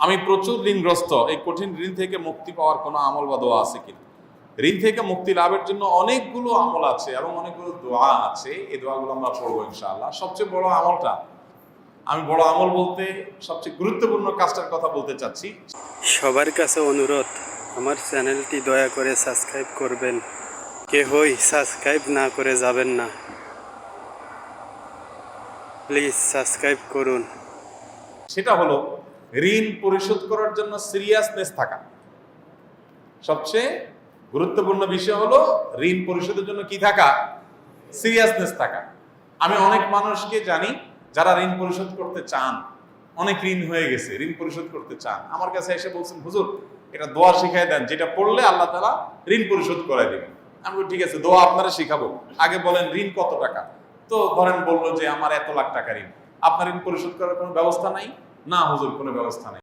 আমি প্রচুর ঋণগ্রস্ত, এই কঠিন ঋণ থেকে মুক্তি পাওয়ার কোনো আমল বা দোয়া আছে কিনা? ঋণ থেকে মুক্তি লাভের জন্য অনেকগুলো আমল আছে এবং অনেকগুলো দোয়া আছে। এই দোয়াগুলো আমরা পড়বো ইনশাআল্লাহ। সবচেয়ে বড় আমলটা, আমি বড় আমল বলতে সবচেয়ে গুরুত্বপূর্ণ কাজটার কথা বলতে চাচ্ছি। সবার কাছে অনুরোধ, আমার চ্যানেলটি দয়া করে সাবস্ক্রাইব করবেন। কেহই সাবস্ক্রাইব না করে যাবেন না, প্লিজ সাবস্ক্রাইব করুন। সেটা হলো ঋণ পরিশোধ করার জন্য সিরিয়াসনেস থাকা। সবচেয়ে গুরুত্বপূর্ণ বিষয় হলো ঋণ পরিশোধের জন্য কি থাকা? সিরিয়াসনেস থাকা। আমি অনেক মানুষকে জানি যারা ঋণ পরিশোধ করতে চান, অনেক ঋণ হয়ে গেছে, ঋণ পরিশোধ করতে চান, আমার কাছে এসে বলছেন, হুজুর এটা দোয়া শিখাই দেন, যেটা পড়লে আল্লাহ তাআলা ঋণ পরিশোধ করে দিবেন। আমি বলি ঠিক আছে, দোয়া আপনারা শিখাবো, আগে বলেন ঋণ কত টাকা। তো ধরেন বললো যে আমার এত লাখ টাকা ঋণ, আপনার ঋণ পরিশোধ করার কোনো ব্যবস্থা নাই? না হুজুর, কোনো ব্যবস্থা নাই।